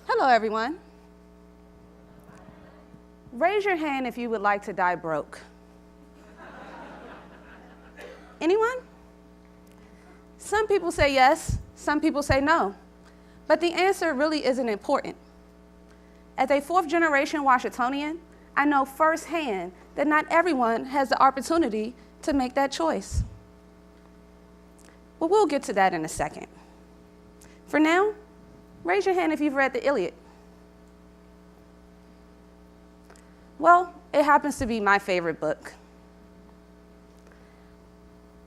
Hello, everyone. Raise your hand if you would like to die broke. Anyone? Some people say yes, some people say no. But the answer really isn't important. As a fourth-generation Washingtonian, I know firsthand that not everyone has the opportunity to make that choice. But we'll get to that in a second. For now, raise your hand if you've read the Iliad. Well, it happens to be my favorite book.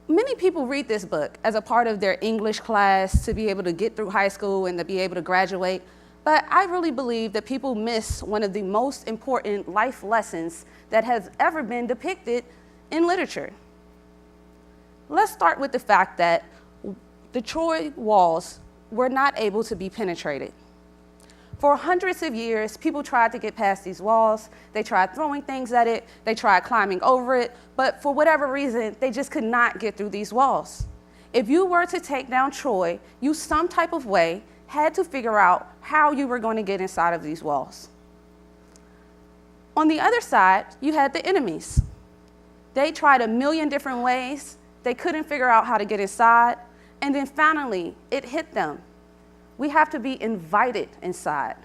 Many people read this book as a part of their English class to be able to get through high school and to be able to graduate, but I really believe that people miss one of the most important life lessons that has ever been depicted in literature. Let's start with the fact that the Troy walls were not able to be penetrated. For hundreds of years, people tried to get past these walls. They tried throwing things at it. They tried climbing over it. But for whatever reason, they just could not get through these walls. If you were to take down Troy, you some type of way had to figure out how you were going to get inside of these walls. On the other side, you had the enemies. They tried a million different ways. They couldn't figure out how to get inside. And then finally, it hit them. We have to be invited inside.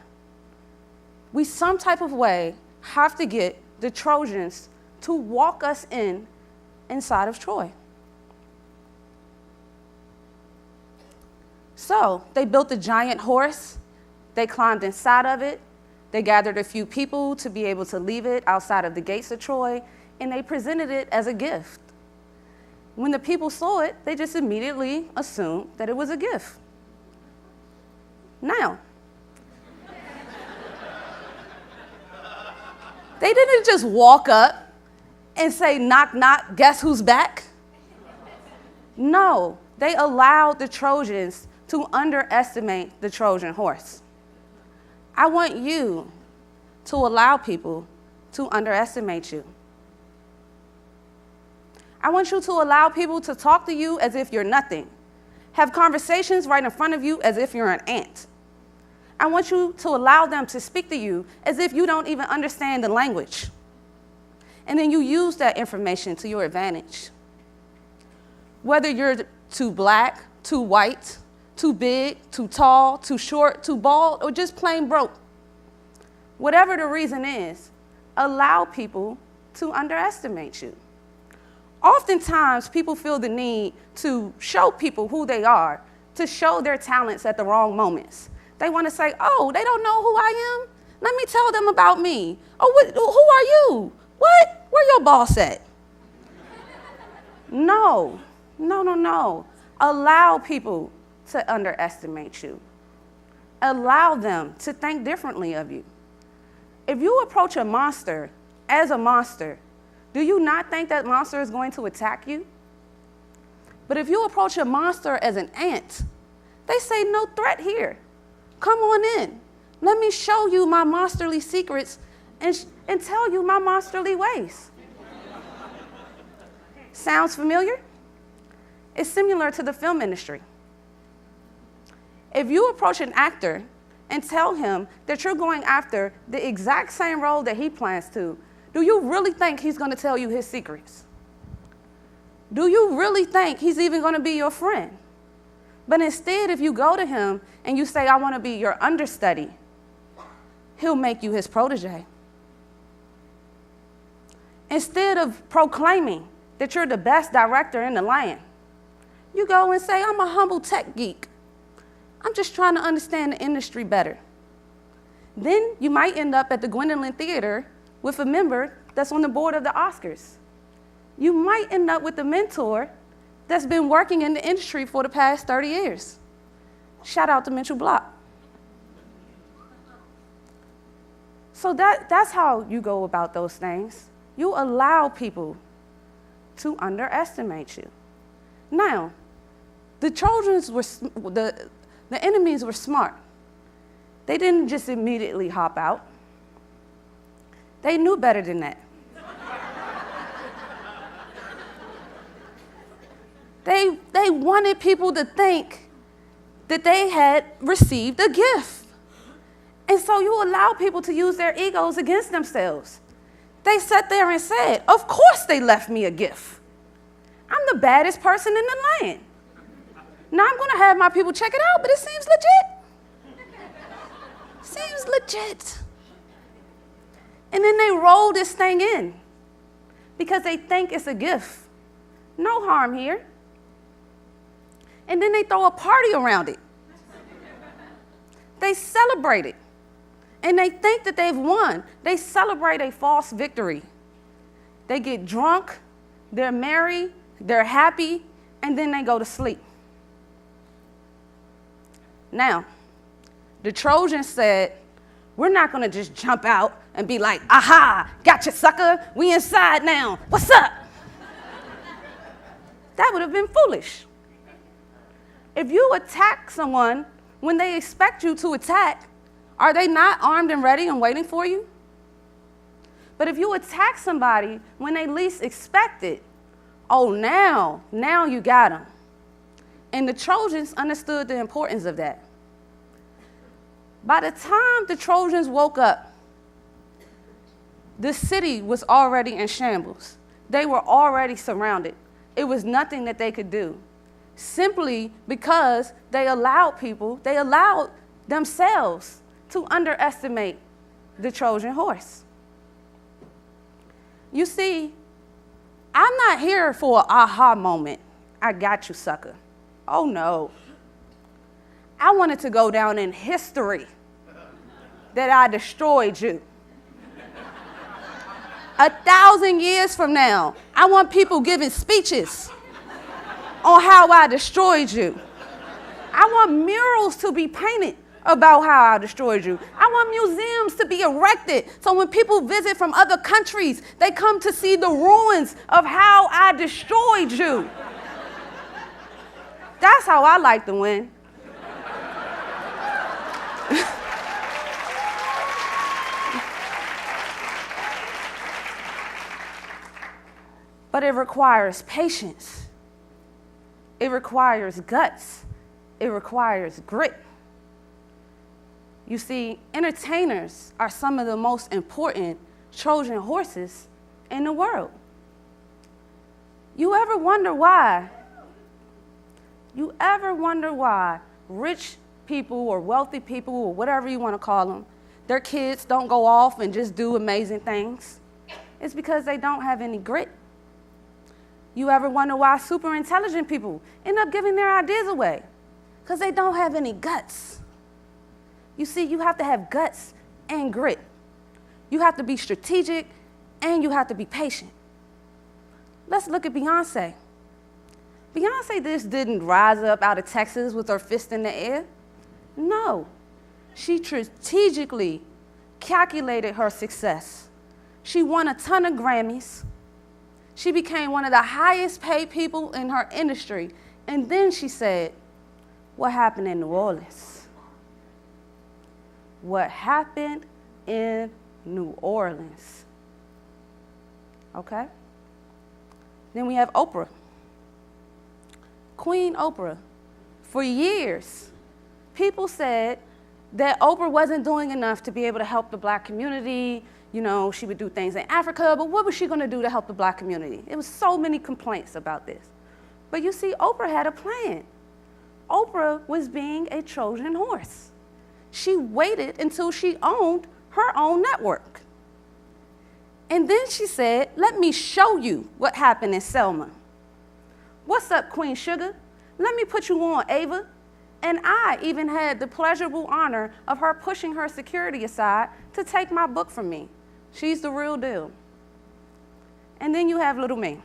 We some type of way have to get the Trojans to walk us inside of Troy. So they built a giant horse. They climbed inside of it. They gathered a few people to be able to leave it outside of the gates of Troy, and they presented it as a gift. When the people saw it, they just immediately assumed that it was a gift. Now, they didn't just walk up and say, knock, knock, guess who's back? No, they allowed the Trojans to underestimate the Trojan horse. I want you to allow people to underestimate you. I want you to allow people to talk to you as if you're nothing. Have conversations right in front of you as if you're an ant. I want you to allow them to speak to you as if you don't even understand the language. And then you use that information to your advantage. Whether you're too black, too white, too big, too tall, too short, too bald, or just plain broke. Whatever the reason is, allow people to underestimate you. Oftentimes, people feel the need to show people who they are, to show their talents at the wrong moments. They want to say, oh, they don't know who I am? Let me tell them about me. Oh, who are you? What? Where your boss at? No. Allow people to underestimate you. Allow them to think differently of you. If you approach a monster as a monster, do you not think that monster is going to attack you? But if you approach a monster as an ant, they say no threat here. Come on in. Let me show you my monsterly secrets and tell you my monsterly ways. Sounds familiar? It's similar to the film industry. If you approach an actor and tell him that you're going after the exact same role that he plans to, do you really think he's going to tell you his secrets? Do you really think he's even going to be your friend? But instead, if you go to him and you say, I want to be your understudy, he'll make you his protege. Instead of proclaiming that you're the best director in the land, you go and say, I'm a humble tech geek. I'm just trying to understand the industry better. Then you might end up at the Gwendolyn Theater with a member that's on the board of the Oscars. You might end up with a mentor that's been working in the industry for the past 30 years. Shout out to Mitchell Block. So that's how you go about those things. You allow people to underestimate you. Now, the Trojans were, the enemies were smart. They didn't just immediately hop out. They knew better than that. They wanted people to think that they had received a gift. And so you allow people to use their egos against themselves. They sat there and said, of course they left me a gift. I'm the baddest person in the land. Now I'm going to have my people check it out, but it seems legit. Seems legit. And then they roll this thing in because they think it's a gift. No harm here. And then they throw a party around it. They celebrate it. And they think that they've won. They celebrate a false victory. They get drunk, they're merry, they're happy, and then they go to sleep. Now, the Trojan said, we're not going to just jump out and be like, aha, gotcha, sucker, we inside now, what's up? That would have been foolish. If you attack someone when they expect you to attack, are they not armed and ready and waiting for you? But if you attack somebody when they least expect it, oh, now you got them. And the Trojans understood the importance of that. By the time the Trojans woke up, the city was already in shambles. They were already surrounded. It was nothing that they could do, simply because they allowed themselves to underestimate the Trojan horse. You see, I'm not here for an aha moment. I got you, sucker. Oh, no. I wanted to go down in history that I destroyed you. 1,000 years from now, I want people giving speeches on how I destroyed you. I want murals to be painted about how I destroyed you. I want museums to be erected so when people visit from other countries, they come to see the ruins of how I destroyed you. That's how I like to win. But it requires patience. It requires guts. It requires grit. You see, entertainers are some of the most important Trojan horses in the world. You ever wonder why? You ever wonder why rich people or wealthy people or whatever you want to call them, their kids don't go off and just do amazing things? It's because they don't have any grit. You ever wonder why super intelligent people end up giving their ideas away? Because they don't have any guts. You see, you have to have guts and grit. You have to be strategic and you have to be patient. Let's look at Beyonce. Beyonce just didn't rise up out of Texas with her fist in the air. No, she strategically calculated her success. She won a ton of Grammys. She became one of the highest paid people in her industry. And then she said, what happened in New Orleans? What happened in New Orleans? Okay? Then we have Oprah. Queen Oprah. For years, people said that Oprah wasn't doing enough to be able to help the Black community. You know, she would do things in Africa, but what was she going to do to help the Black community? It was so many complaints about this. But you see, Oprah had a plan. Oprah was being a Trojan horse. She waited until she owned her own network. And then she said, let me show you what happened in Selma. What's up, Queen Sugar? Let me put you on, Ava. And I even had the pleasurable honor of her pushing her security aside to take my book from me. She's the real deal. And then you have little me.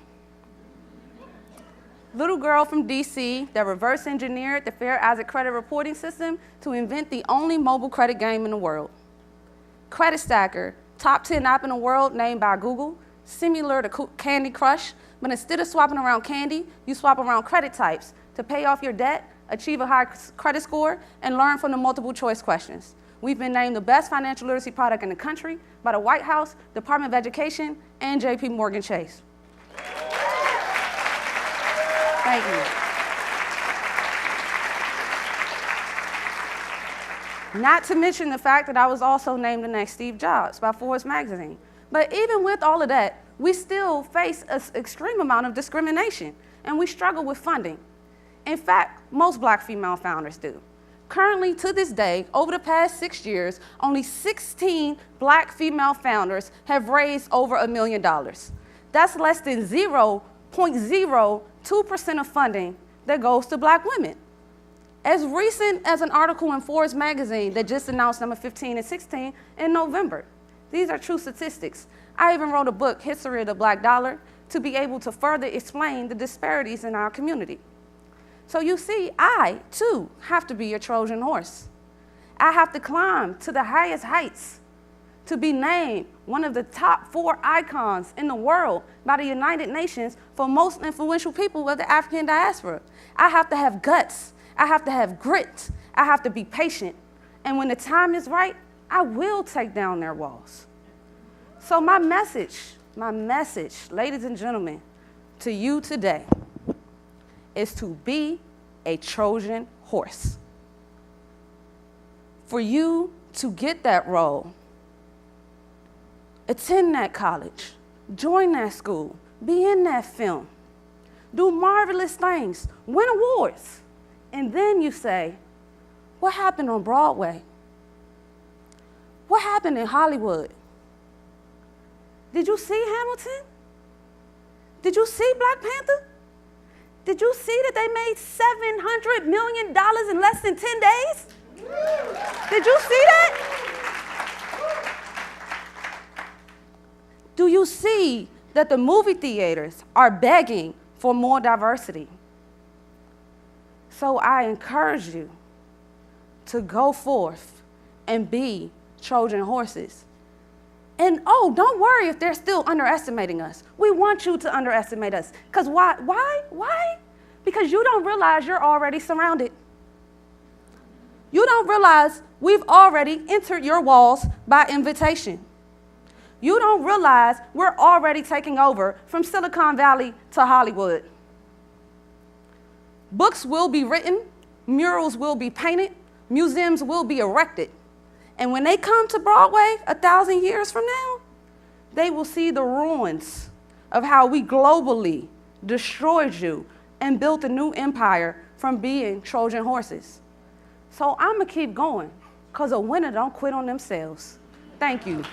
Little girl from DC that reverse engineered the Fair Isaac credit reporting system to invent the only mobile credit game in the world. Credit Stacker, top 10 app in the world named by Google, similar to Candy Crush, but instead of swapping around candy, you swap around credit types to pay off your debt, achieve a high credit score, and learn from the multiple choice questions. We've been named the best financial literacy product in the country by the White House, Department of Education, and JP Morgan Chase. Thank you. Not to mention the fact that I was also named the next Steve Jobs by Forbes magazine. But even with all of that, we still face an extreme amount of discrimination, and we struggle with funding. In fact, most Black female founders do. Currently, to this day, over the past 6 years, only 16 Black female founders have raised over $1 million. That's less than 0.02% of funding that goes to Black women. As recent as an article in Forbes magazine that just announced number 15 and 16 in November. These are true statistics. I even wrote a book, History of the Black Dollar, to be able to further explain the disparities in our community. So you see, I, too, have to be your Trojan horse. I have to climb to the highest heights to be named one of the top 4 icons in the world by the United Nations for most influential people of the African diaspora. I have to have guts. I have to have grit. I have to be patient. And when the time is right, I will take down their walls. So my message, ladies and gentlemen, to you today is to be a Trojan horse. For you to get that role, attend that college, join that school, be in that film, do marvelous things, win awards, and then you say, what happened on Broadway? What happened in Hollywood? Did you see Hamilton? Did you see Black Panther? Did you see that they made $700 million in less than 10 days? Did you see that? Do you see that the movie theaters are begging for more diversity? So I encourage you to go forth and be Trojan horses. And oh, don't worry if they're still underestimating us. We want you to underestimate us. Because why? Because you don't realize you're already surrounded. You don't realize we've already entered your walls by invitation. You don't realize we're already taking over from Silicon Valley to Hollywood. Books will be written, murals will be painted, museums will be erected. And when they come to Broadway 1,000 years from now, they will see the ruins of how we globally destroyed you and built a new empire from being Trojan horses. So I'm gonna keep going, because a winner don't quit on themselves. Thank you.